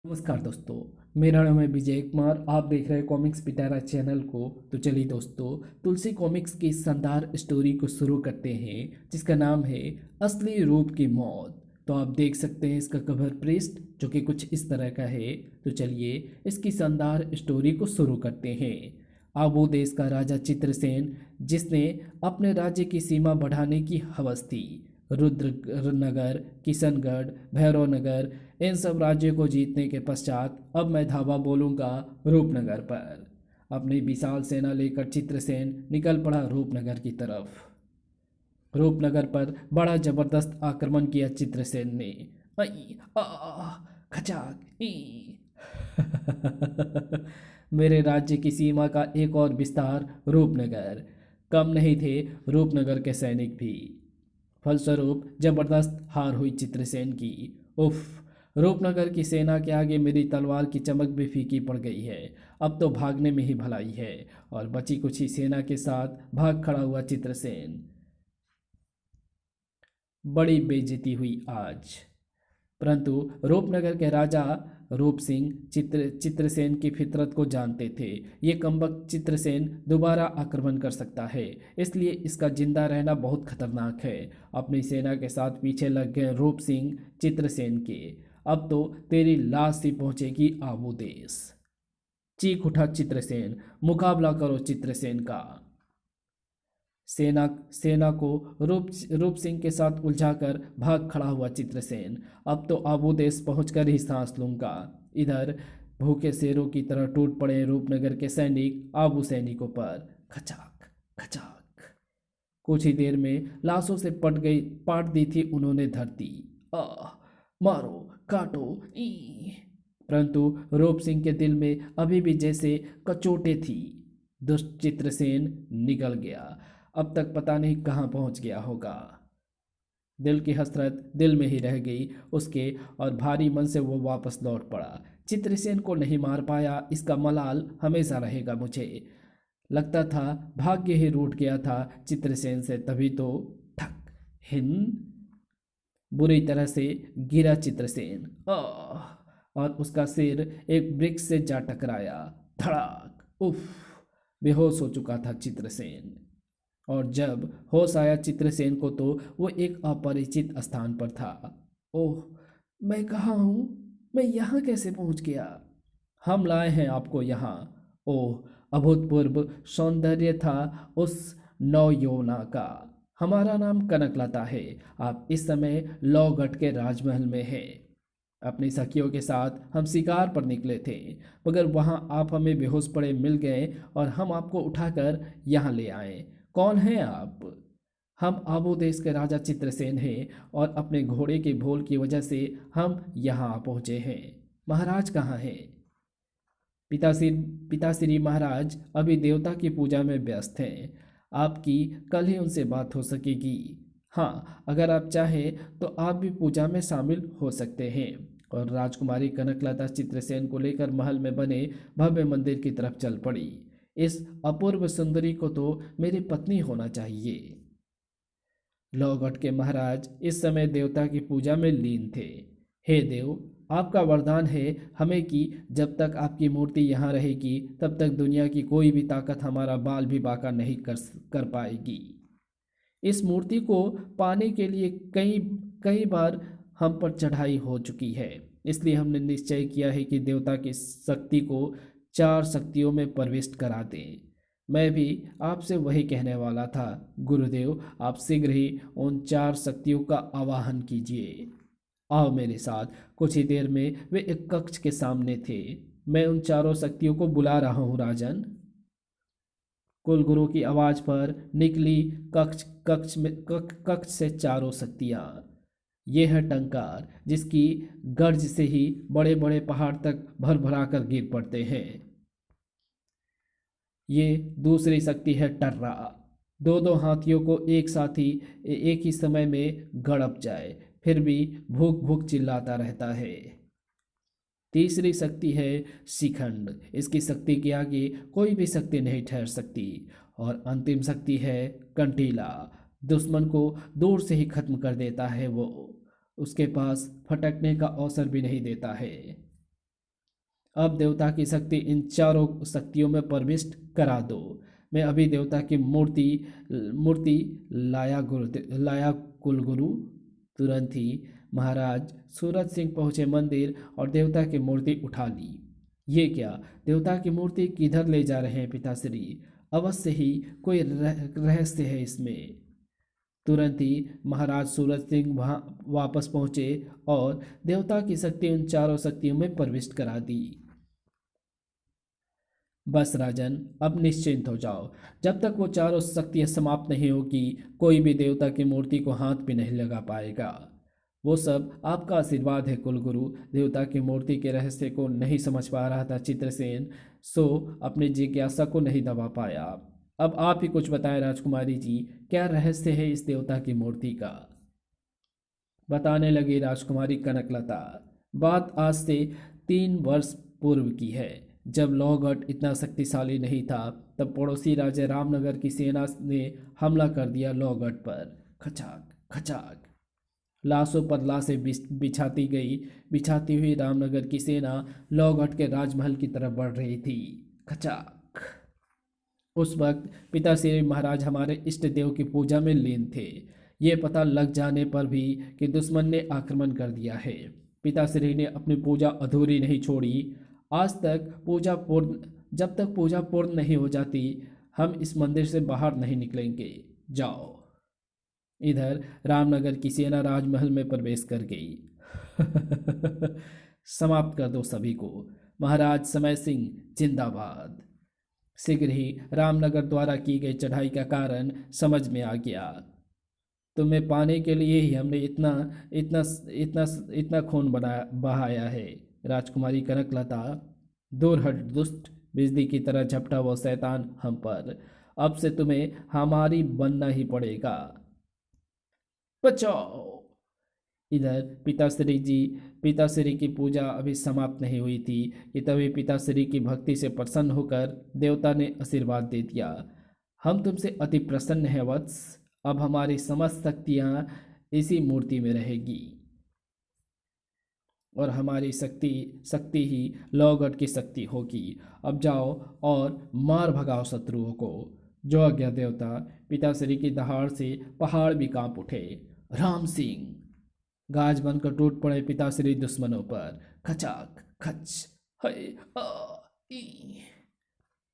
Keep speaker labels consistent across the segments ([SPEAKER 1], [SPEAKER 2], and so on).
[SPEAKER 1] नमस्कार दोस्तों। मेरा नाम है विजय कुमार। आप देख रहे हैं कॉमिक्स पिटारा चैनल को। तो चलिए दोस्तों, तुलसी कॉमिक्स की इस शानदार स्टोरी को शुरू करते हैं जिसका नाम है असली रूप की मौत। तो आप देख सकते हैं इसका कवर पृष्ठ जो कि कुछ इस तरह का है। तो चलिए इसकी शानदार स्टोरी को शुरू करते हैं। आबू देश का राजा चित्रसेन, जिसने अपने राज्य की सीमा बढ़ाने की हवस थी, रुद्रनगर, किशनगढ़, भैरवनगर, इन सब राज्यों को जीतने के पश्चात अब मैं धावा बोलूँगा रूपनगर पर। अपनी विशाल सेना लेकर चित्रसेन निकल पड़ा रूपनगर की तरफ। रूपनगर पर बड़ा जबरदस्त आक्रमण किया चित्रसेन ने। आई आ खचाक ई मेरे राज्य की सीमा का एक और विस्तार रूपनगर। कम नहीं थे रूपनगर के सैनिक भी। फलस्वरूप जबरदस्त हार हुई चित्रसेन की। उफ, रूपनगर की सेना के आगे मेरी तलवार की चमक भी फीकी पड़ गई है। अब तो भागने में ही भलाई है। और बची कुछ सेना के साथ भाग खड़ा हुआ चित्रसेन। बड़ी बेइज्जती हुई आज। परंतु रूपनगर के राजा रूप सिंह चित्रसेन की फितरत को जानते थे। ये कमबख्त चित्रसेन दोबारा आक्रमण कर सकता है, इसलिए इसका जिंदा रहना बहुत खतरनाक है। अपनी सेना के साथ पीछे लग गए रूप सिंह चित्रसेन के। अब तो तेरी लाश सी पहुंचेगी आबू देश। चीख उठा चित्रसेन। मुकाबला करो चित्रसेन का। सेना सेना को रूप सिंह के साथ उलझाकर भाग खड़ा हुआ चित्रसेन। अब तो आबू देश पहुंचकर ही सांस लूंगा। इधर भूखे शेरों की तरह टूट पड़े रूपनगर के सैनिक आबू सैनिकों पर। खचाक खचाक। कुछ ही देर में लाशों से पाट दी थी उन्होंने धरती। आ मारो, काटो, ई परंतु रूप सिंह के दिल में अभी भी जैसे कचोटे थी। दुष्ट चित्रसेन निकल गया। अब तक पता नहीं कहाँ पहुंच गया होगा। दिल की हसरत दिल में ही रह गई उसके, और भारी मन से वो वापस लौट पड़ा। चित्रसेन को नहीं मार पाया, इसका मलाल हमेशा रहेगा मुझे। लगता था भाग्य ही रूठ गया था चित्रसेन से, तभी तो ठक हिन बुरी तरह से गिरा चित्रसेन। और उसका सिर एक वृक्ष से जा टकराया। धड़ाक। उफ, बेहोश हो चुका था चित्रसेन। और जब होश आया चित्रसेन को तो वो एक अपरिचित स्थान पर था। ओह, मैं कहाँ हूँ? मैं यहाँ कैसे पहुँच गया? हम लाए हैं आपको यहाँ। ओह, अभूतपूर्व सौंदर्य था उस नवयौवना का। हमारा नाम कनकलता है। आप इस समय लौगढ़ के राजमहल में हैं। अपनी सखियों के साथ हम शिकार पर निकले थे, मगर वहाँ आप हमें बेहोश पड़े मिल गए और हम आपको उठाकर यहाँ ले आए। कौन हैं आप? हम आबू देश के राजा चित्रसेन हैं और अपने घोड़े के भोल की वजह से हम यहाँ आ पहुँचे हैं। महाराज कहाँ हैं? पिताश्री पिताश्री महाराज अभी देवता की पूजा में व्यस्त हैं। आपकी कल ही उनसे बात हो सकेगी। हाँ, अगर आप चाहें तो आप भी पूजा में शामिल हो सकते हैं। और राजकुमारी कनकलता चित्रसेन को लेकर महल में बने भव्य मंदिर की तरफ चल पड़ी। इस अपूर्व सुंदरी को तो मेरी पत्नी होना चाहिए। लौगढ़ के महाराज इस समय देवता की पूजा में लीन थे। हे देव, आपका वरदान है हमें कि जब तक आपकी मूर्ति यहाँ रहेगी तब तक दुनिया की कोई भी ताकत हमारा बाल भी बांका नहीं कर पाएगी। इस मूर्ति को पाने के लिए कई कई बार हम पर चढ़ाई हो चुकी है, इसलिए हमने निश्चय किया है कि देवता की शक्ति को चार शक्तियों में प्रविष्ट करा दें। मैं भी आपसे वही कहने वाला था गुरुदेव। आप शीघ्र ही उन चार शक्तियों का आवाहन कीजिए। आओ मेरे साथ। कुछ ही देर में वे एक कक्ष के सामने थे। मैं उन चारों शक्तियों को बुला रहा हूँ राजन। कुलगुरु की आवाज पर निकली कक्ष से चारों शक्तियाँ। ये है टंकार, जिसकी गर्ज से ही बड़े बड़े पहाड़ तक भर भरा कर गिर पड़ते हैं। ये दूसरी शक्ति है टर्रा। दो दो हाथियों को एक ही समय में गड़प जाए फिर भी भूख भूख चिल्लाता रहता है। तीसरी शक्ति है शिखंड। इसकी शक्ति के आगे कोई भी शक्ति नहीं ठहर सकती। और अंतिम शक्ति है कंटीला। दुश्मन को दूर से ही खत्म कर देता है वो। उसके पास फटकने का अवसर भी नहीं देता है। अब देवता की शक्ति इन चारों शक्तियों में प्रविष्ट करा दो। मैं अभी देवता की मूर्ति मूर्ति लाया कुलगुरु। तुरंत ही महाराज सूरज सिंह पहुंचे मंदिर और देवता की मूर्ति उठा ली। ये क्या, देवता की मूर्ति किधर ले जा रहे हैं पिताश्री? अवश्य ही कोई रहस्य है इसमें। तुरंत ही महाराज सूरज सिंह वहां वापस पहुंचे और देवता की शक्ति उन चारों शक्तियों में प्रविष्ट करा दी। बस राजन, अब निश्चिंत हो जाओ। जब तक वो चारों शक्तियां समाप्त नहीं होगी, कोई भी देवता की मूर्ति को हाथ भी नहीं लगा पाएगा। वो सब आपका आशीर्वाद है कुलगुरु। देवता की मूर्ति के रहस्य को नहीं समझ पा रहा था चित्रसेन, सो अपनी जिज्ञासा को नहीं दबा पाया। अब आप ही कुछ बताएं राजकुमारी जी, क्या रहस्य है इस देवता की मूर्ति का? बताने लगी राजकुमारी कनकलता। बात आज से 3 वर्ष पूर्व की है। जब लौहगढ़ इतना शक्तिशाली नहीं था, तब पड़ोसी राज्य रामनगर की सेना ने हमला कर दिया लौहगढ़ पर। खचाक खचाक लाशों पर लाशें बिछाती हुई रामनगर की सेना लौहगढ़ के राजमहल की तरफ बढ़ रही थी। खचाक। उस वक्त पिताश्री महाराज हमारे इष्ट देव की पूजा में लीन थे। ये पता लग जाने पर भी कि दुश्मन ने आक्रमण कर दिया है, पिताश्री ने अपनी पूजा अधूरी नहीं छोड़ी। आज तक जब तक पूजा पूर्ण नहीं हो जाती, हम इस मंदिर से बाहर नहीं निकलेंगे। जाओ। इधर रामनगर की सेना राजमहल में प्रवेश कर गई। समाप्त कर दो सभी को। महाराज समय सिंह जिंदाबाद। शीघ्र ही रामनगर द्वारा की गई चढ़ाई का कारण समझ में आ गया। तुम्हें पाने के लिए ही हमने इतना इतना इतना इतना खून बहाया है। राजकुमारी कनकलता, दूर हट दुष्ट। बिजली की तरह झपटा वो शैतान हम पर। अब से तुम्हें हमारी बनना ही पड़ेगा। बचाओ। इधर पिताश्री की पूजा अभी समाप्त नहीं हुई थी कि तभी पिताश्री की भक्ति से प्रसन्न होकर देवता ने आशीर्वाद दे दिया। हम तुमसे अति प्रसन्न हैं वत्स। अब हमारी समस्त शक्तियां इसी मूर्ति में रहेगी और हमारी शक्ति ही लौहगढ़ की शक्ति होगी। अब जाओ और मार भगाओ शत्रुओं को। जो आज्ञा देवता। पिताश्री की दहाड़ से पहाड़ भी कांप उठे। राम सिंह गाज बनकर टूट पड़े पिताश्री दुश्मनों पर। खचाक खच है ई।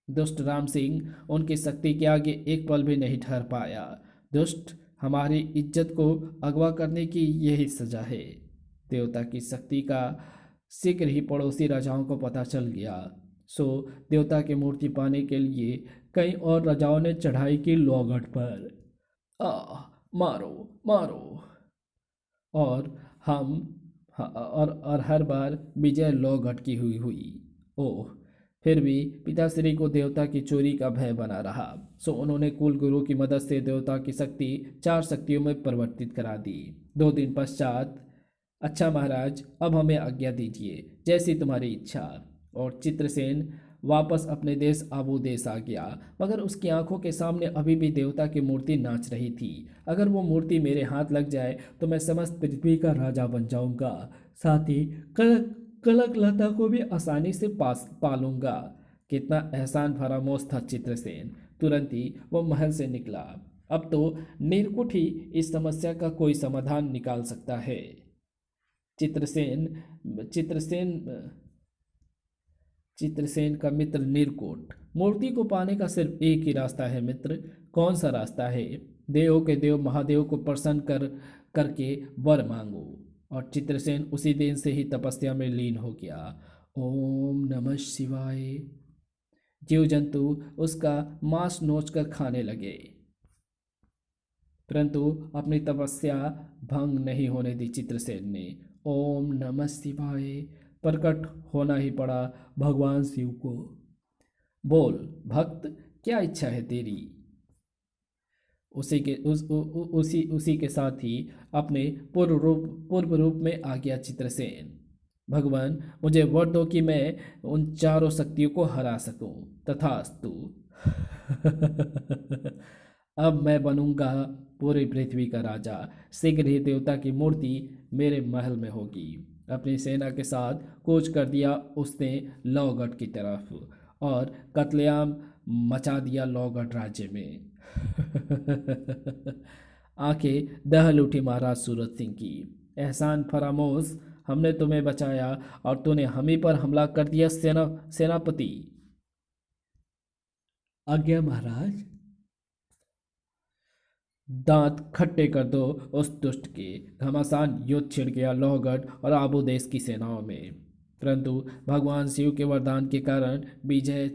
[SPEAKER 1] दुष्ट राम सिंह उनकी शक्ति के आगे एक पल भी नहीं ठहर पाया। दुष्ट, हमारी इज्जत को अगवा करने की यही सजा है। देवता की शक्ति का शीघ्र ही पड़ोसी राजाओं को पता चल गया, सो देवता की मूर्ति पाने के लिए कई और राजाओं ने चढ़ाई की लौहगढ़ पर। मारो मारो। और हम और हर बार विजय लौहगढ़ की हुई। ओह, फिर भी पिताश्री को देवता की चोरी का भय बना रहा, सो उन्होंने कुलगुरु की मदद से देवता की शक्ति 4 शक्तियों में परिवर्तित करा दी। 2 दिन पश्चात। अच्छा महाराज, अब हमें आज्ञा दीजिए, जैसी तुम्हारी इच्छा। और चित्रसेन वापस अपने देश आबू देश आ गया, मगर उसकी आंखों के सामने अभी भी देवता की मूर्ति नाच रही थी। अगर वो मूर्ति मेरे हाथ लग जाए तो मैं समस्त पृथ्वी का राजा बन जाऊंगा, साथ ही कनकलता को भी आसानी से पालूंगा। कितना एहसान फरामोश था चित्रसेन। तुरंत ही वो महल से निकला। अब तो नीरकुट ही इस समस्या का कोई समाधान निकाल सकता है। चित्रसेन चित्रसेन चित्रसेन का मित्र नीरकुट। मूर्ति को पाने का सिर्फ एक ही रास्ता है मित्र। कौन सा रास्ता है? देवों के देव महादेव को प्रसन्न करके वर मांगो। और चित्रसेन उसी दिन से ही तपस्या में लीन हो गया। ओम नमः शिवाय। जीव जंतु उसका मांस नोचकर खाने लगे, परंतु अपनी तपस्या भंग नहीं होने दी चित्रसेन ने। ओम नमः शिवाय प्रकट होना ही पड़ा भगवान शिव को। बोल भक्त, क्या इच्छा है तेरी? उसी के साथ ही अपने पूर्व रूप में आ गया चित्रसेन। भगवान, मुझे वर दो कि मैं उन चारों शक्तियों को हरा सकूं। तथास्तु। अब मैं बनूंगा पूरी पृथ्वी का राजा। शीघ्र ही देवता की मूर्ति मेरे महल में होगी। अपनी सेना के साथ कूच कर दिया उसने लौगढ़ की तरफ और कत्लेआम मचा दिया लौगढ़ राज्य में। आंखें दहल उठी महाराज सूरत सिंह की। एहसान फरामोश, हमने तुम्हें बचाया और तूने हम ही पर हमला कर दिया सेनापति। आज्ञा महाराज। दांत खट्टे कर दो उस दुष्ट के। घमासान युद्ध छिड़ गया लौहगढ़ और आबोदेश की सेनाओं में, परंतु भगवान शिव के वरदान के कारण विजय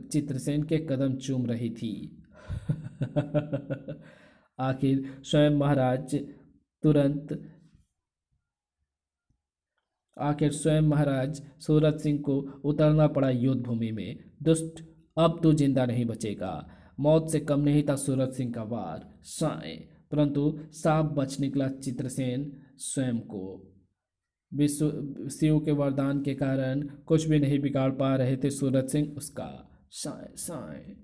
[SPEAKER 1] चित्रसेन के कदम चूम रही थी। आखिर स्वयं महाराज तुरंत आखिर स्वयं महाराज सूरत सिंह को उतरना पड़ा युद्ध भूमि में। दुष्ट, अब तू जिंदा नहीं बचेगा। मौत से कम नहीं था सूरत सिंह का वार। साए, परंतु साफ बच निकला चित्रसेन स्वयं को। विश्व शिव के वरदान के कारण कुछ भी नहीं बिगाड़ पा रहे थे सूरत सिंह उसका। साए साए,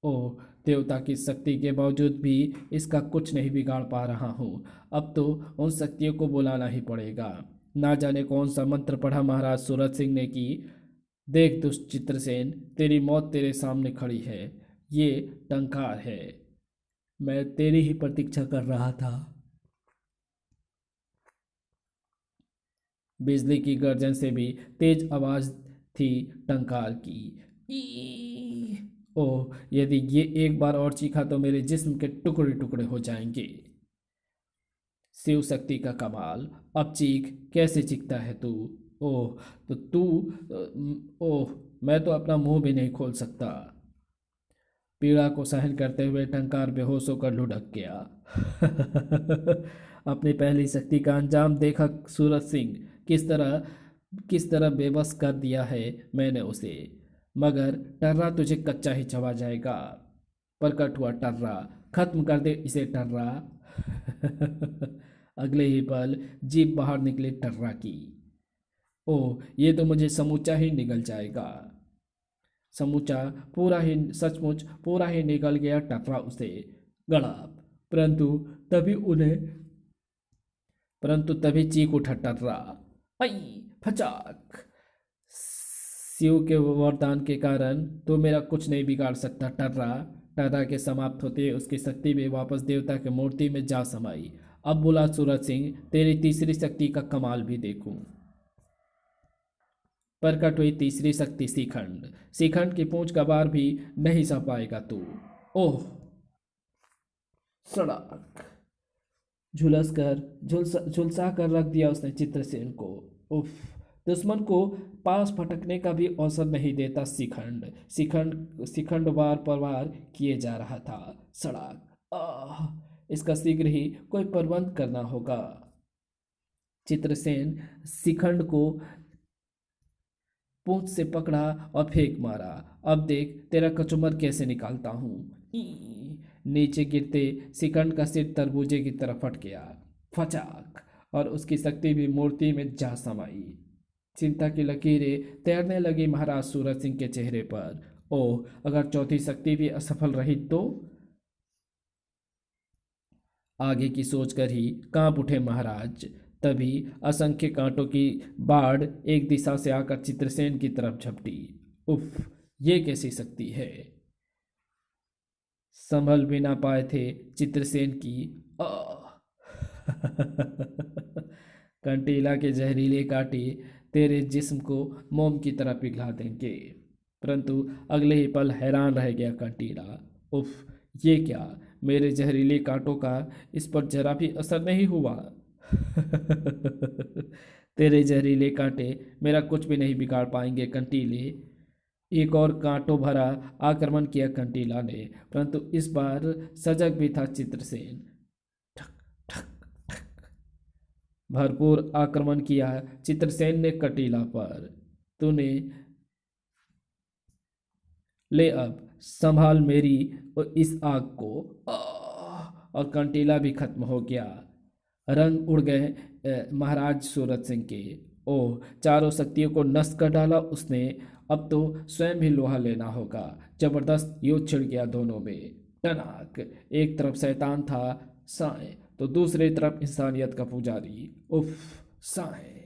[SPEAKER 1] ओह, देवता की शक्ति के बावजूद भी इसका कुछ नहीं बिगाड़ पा रहा हूँ। अब तो उन शक्तियों को बुलाना ही पड़ेगा। ना जाने कौन सा मंत्र पढ़ा महाराज सूरत सिंह ने कि देख दुष्ट चित्रसेन, तेरी मौत तेरे सामने खड़ी है। ये टंकार है। मैं तेरी ही प्रतीक्षा कर रहा था। बिजली की गर्जन से भी तेज आवाज थी टंकार की। ई! ओह, यदि ये एक बार और चीखा तो मेरे जिस्म के टुकड़े टुकड़े हो जाएंगे। शिव शक्ति का कमाल। अब चीख, कैसे चीखता है तू? ओह, तो तू ओह, मैं तो अपना मुंह भी नहीं खोल सकता। पीड़ा को सहन करते हुए टंकार बेहोश होकर लुढ़क गया। अपनी पहली शक्ति का अंजाम देखा सूरत सिंह। किस तरह बेबस कर दिया है मैंने उसे। मगर टर्रा तुझे कच्चा ही चबा जाएगा। प्रकट हुआ टर्रा। खत्म कर दे इसे टर्रा। अगले ही पल जीभ बाहर निकली टर्रा की। ओह, ये तो मुझे समूचा ही निगल जाएगा। समूचा, पूरा ही, सचमुच पूरा ही निकल गया टर्रा उसे। गड़ाप। परंतु तभी चीख उठा टर्रा। आई फचाक। शिव के वरदान के कारण तो मेरा कुछ नहीं बिगाड़ सकता टर्रा। टर्रा के समाप्त होते उसकी शक्ति भी वापस देवता की मूर्ति में जा समाई। अब बोला सूरत सिंह, तेरी तीसरी शक्ति का कमाल भी देखूं। प्रकट हुई तीसरी शक्ति शिखंड। शिखंड की पूंछ का बार भी नहीं सह पाएगा तू। ओह, सड़क। झुलसा कर रख दिया उसने चित्रसेन को। उफ, दुश्मन को पास फटकने का भी अवसर नहीं देता शिखंड। शिखंड वार पर वार किए जा रहा था। सड़क। आह, इसका शीघ्र ही कोई प्रबंध करना होगा। चित्रसेन शिखंड को पूंछ से पकड़ा और फेंक मारा। अब देख तेरा कचुमर कैसे निकालता हूं। नीचे गिरते शिखंड का सिर तरबूजे की तरफ फट गया। फचाक, और उसकी शक्ति भी मूर्ति में जा समाई। चिंता की लकीरें तैरने लगी महाराज सूरत सिंह के चेहरे पर। ओह, अगर चौथी शक्ति भी असफल रही तो? आगे की सोचकर ही कांप उठे महाराज। तभी असंख्य कांटों की बाढ़ एक दिशा से आकर चित्रसेन की तरफ झपटी। उफ, ये कैसी शक्ति है? संभल भी ना पाए थे चित्रसेन की। कंटीला के जहरीले कांटे तेरे जिस्म को मोम की तरह पिघला देंगे। परंतु अगले ही पल हैरान रह गया कंटीला। उफ, ये क्या? मेरे जहरीले कांटों का इस पर जरा भी असर नहीं हुआ। तेरे जहरीले कांटे मेरा कुछ भी नहीं बिगाड़ पाएंगे कंटीले। एक और कांटों भरा आक्रमण किया कंटीला ने, परंतु इस बार सजग भी था चित्रसेन। ठक ठक ठक, भरपूर आक्रमण किया चित्रसेन ने कंटीला पर। तूने ले, अब संभाल मेरी और इस आग को। और कंटीला भी खत्म हो गया। रंग उड़ गए महाराज सूरत सिंह के। ओह, चारों शक्तियों को नष्ट कर डाला उसने। अब तो स्वयं भी लोहा लेना होगा। जबरदस्त युद्ध छिड़ गया दोनों में। टनाक। एक तरफ शैतान था साए, तो दूसरी तरफ इंसानियत का पुजारी। उफ, साए।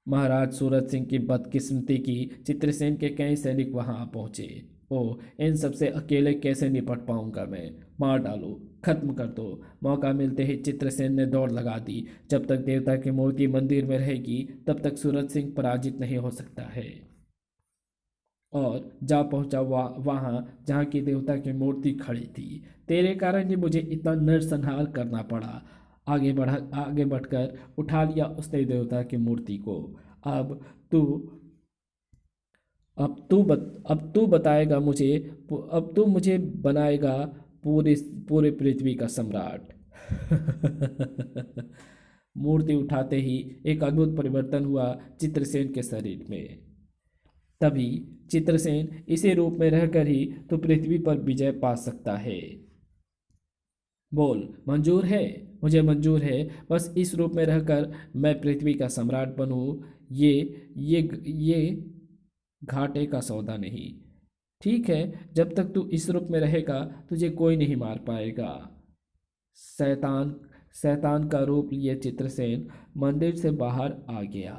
[SPEAKER 1] महाराज सूरज सिंह की बदकिस्मती की चित्रसेन के कई सैनिक वहां आ पहुंचे। ओ, इन सबसे अकेले कैसे निपट पाऊंगा मैं? मार डालो, खत्म कर दो। मौका मिलते ही चित्रसेन ने दौड़ लगा दी। जब तक देवता की मूर्ति मंदिर में रहेगी तब तक सूरज सिंह पराजित नहीं हो सकता है। और जा पहुंचा वहां जहां की देवता की मूर्ति खड़ी थी। तेरे कारण ही मुझे इतना नरसंहार करना पड़ा। आगे बढ़कर उठा लिया उसने देवता की मूर्ति को। अब तू अब तू बताएगा मुझे। अब तू मुझे बनाएगा पूरे पूरे पृथ्वी का सम्राट। मूर्ति उठाते ही एक अद्भुत परिवर्तन हुआ चित्रसेन के शरीर में। तभी चित्रसेन इसी रूप में रहकर ही तो पृथ्वी पर विजय पा सकता है। बोल, मंजूर है? मुझे मंजूर है। बस इस रूप में रहकर मैं पृथ्वी का सम्राट बनूं। ये घाटे का सौदा नहीं। ठीक है, जब तक तू इस रूप में रहेगा तुझे कोई नहीं मार पाएगा। शैतान शैतान का रूप लिए चित्रसेन मंदिर से बाहर आ गया।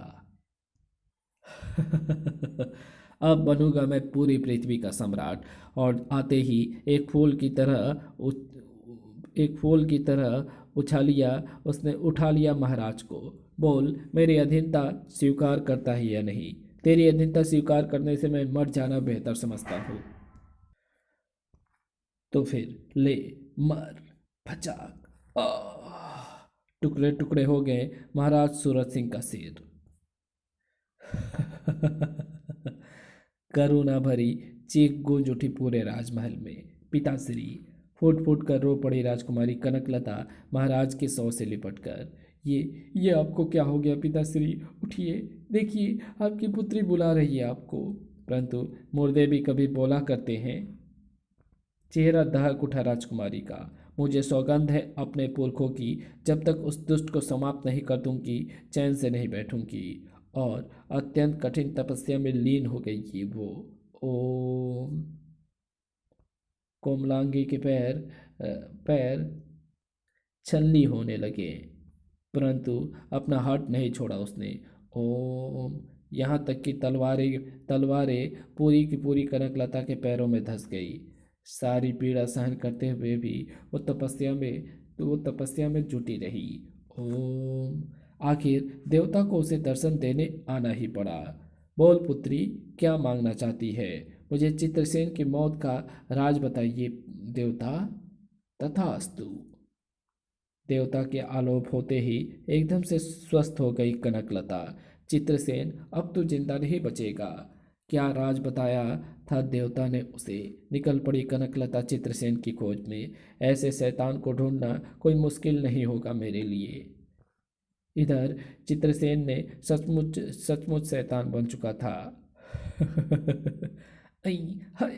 [SPEAKER 1] अब बनूंगा मैं पूरी पृथ्वी का सम्राट। और आते ही एक फूल की तरह उसने उठा लिया महाराज को। बोल, मेरी अधीनता स्वीकार करता है या नहीं? तेरी अधीनता स्वीकार करने से मैं मर जाना बेहतर समझता हूँ। तो फिर ले, मर। फचाक। टुकड़े टुकड़े हो गए महाराज सूरज सिंह का सिर। करुणा भरी चीख गूंज उठी पूरे राजमहल में। पिताश्री। फूट फूट कर रो पड़ी राजकुमारी कनकलता महाराज के सौ से लिपट कर। ये आपको क्या हो गया पिताश्री? उठिए, देखिए आपकी पुत्री बुला रही है आपको। परंतु मुर्दे भी कभी बोला करते हैं। चेहरा दहक उठा राजकुमारी का। मुझे सौगंध है अपने पुरखों की, जब तक उस दुष्ट को समाप्त नहीं कर दूंगी चैन से नहीं बैठूंगी। और अत्यंत कठिन तपस्या में लीन हो गई थी वो। ओम। कोमलांगी के पैर छलनी होने लगे, परंतु अपना हट नहीं छोड़ा उसने। ओम। यहाँ तक कि तलवारें तलवारें पूरी की पूरी कनकलता के पैरों में धंस गई। सारी पीड़ा सहन करते हुए भी वो तपस्या में जुटी रही। ओम। आखिर देवता को उसे दर्शन देने आना ही पड़ा। बोल पुत्री, क्या मांगना चाहती है? मुझे चित्रसेन की मौत का राज बताइए देवता। तथास्तु। देवता के आलोप होते ही एकदम से स्वस्थ हो गई कनकलता। चित्रसेन अब तो जिंदा नहीं बचेगा। क्या राज बताया था देवता ने उसे? निकल पड़ी कनकलता चित्रसेन की खोज में। ऐसे शैतान को ढूंढना कोई मुश्किल नहीं होगा मेरे लिए। इधर चित्रसेन ने सचमुच सचमुच शैतान बन चुका था। ऐ, हाय,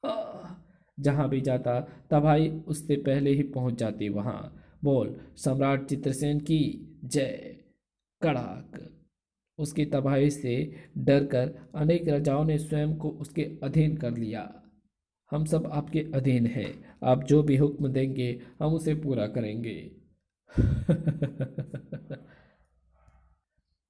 [SPEAKER 1] आ, जहां भी जाता तबाही उससे पहले ही पहुंच जाती वहां। बोल, सम्राट चित्रसेन की जय। कड़ाक। उसकी तबाही से डरकर अनेक राजाओं ने स्वयं को उसके अधीन कर लिया। हम सब आपके अधीन हैं। आप जो भी हुक्म देंगे हम उसे पूरा करेंगे।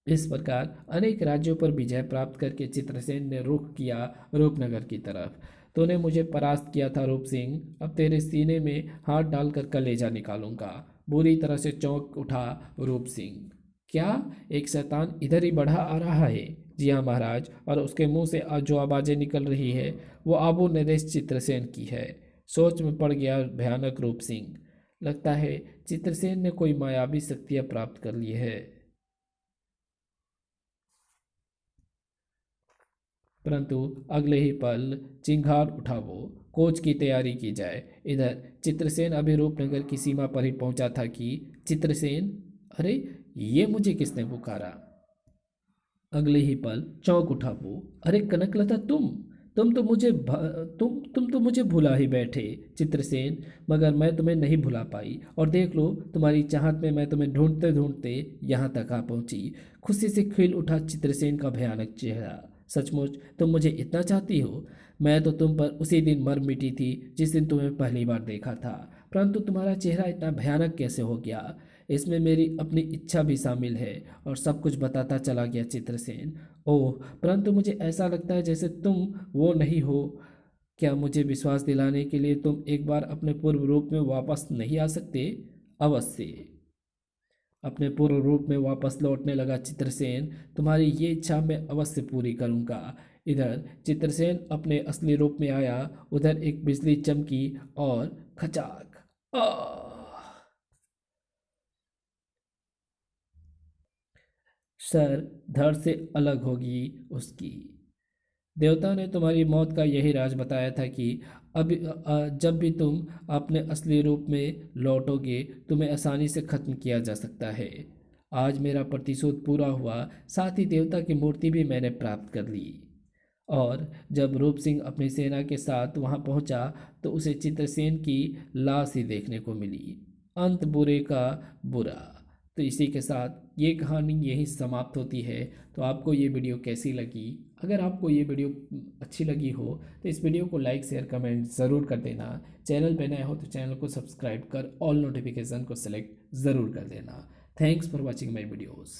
[SPEAKER 1] इस प्रकार अनेक राज्यों पर विजय प्राप्त करके चित्रसेन ने रुख किया रूपनगर की तरफ। तूने मुझे परास्त किया था रूप सिंह, अब तेरे सीने में हाथ डालकर कलेजा निकालूंगा। बुरी तरह से चौंक उठा रूप सिंह। क्या? एक शैतान इधर ही बढ़ा आ रहा है? जी हाँ महाराज, और उसके मुंह से जो आवाज़ें निकल रही है वो आबू नरेश चित्रसेन की है। सोच में पड़ गया भयानक रूप सिंह। लगता है चित्रसेन ने कोई मायावी शक्तियाँ प्राप्त कर ली है। परंतु अगले ही पल चिंगार उठा वो। कोच की तैयारी की जाए। इधर चित्रसेन अभी रूपनगर की सीमा पर ही पहुंचा था कि चित्रसेन, अरे ये मुझे किसने पुकारा? अगले ही पल चौंक उठा वो। अरे कनकलता, तुम तो मुझे भुला ही बैठे चित्रसेन। मगर मैं तुम्हें नहीं भुला पाई, और देख लो तुम्हारी चाहत में मैं तुम्हें ढूंढते ढूंढते यहाँ तक आ पहुंची। खुशी से खिल उठा चित्रसेन का भयानक चेहरा। सचमुच तुम मुझे इतना चाहती हो? मैं तो तुम पर उसी दिन मर मिटी थी जिस दिन तुम्हें पहली बार देखा था। परंतु तुम्हारा चेहरा इतना भयानक कैसे हो गया? इसमें मेरी अपनी इच्छा भी शामिल है। और सब कुछ बताता चला गया चित्रसेन। ओह, परंतु मुझे ऐसा लगता है जैसे तुम वो नहीं हो। क्या मुझे विश्वास दिलाने के लिए तुम एक बार अपने पूर्व रूप में वापस नहीं आ सकते? अवश्य। अपने पूर्व रूप में वापस लौटने लगा चित्रसेन। तुम्हारी ये इच्छा मैं अवश्य पूरी करूंगा। इधर चित्रसेन अपने असली रूप में आया। उधर एक बिजली चमकी और खचाक। आह! सर धड़ से अलग होगी उसकी। देवता ने तुम्हारी मौत का यही राज बताया था कि जब भी तुम अपने असली रूप में लौटोगे तुम्हें आसानी से खत्म किया जा सकता है। आज मेरा प्रतिशोध पूरा हुआ। साथ ही देवता की मूर्ति भी मैंने प्राप्त कर ली। और जब रूप सिंह अपनी सेना के साथ वहां पहुंचा तो उसे चित्रसेन की लाश ही देखने को मिली। अंत बुरे का बुरा। तो इसी के साथ ये कहानी यही समाप्त होती है। तो आपको ये वीडियो कैसी लगी? अगर आपको ये वीडियो अच्छी लगी हो तो इस वीडियो को लाइक शेयर कमेंट ज़रूर कर देना। चैनल पे नए हो तो चैनल को सब्सक्राइब कर ऑल नोटिफिकेशन को सिलेक्ट ज़रूर कर देना। Thanks for watching my videos.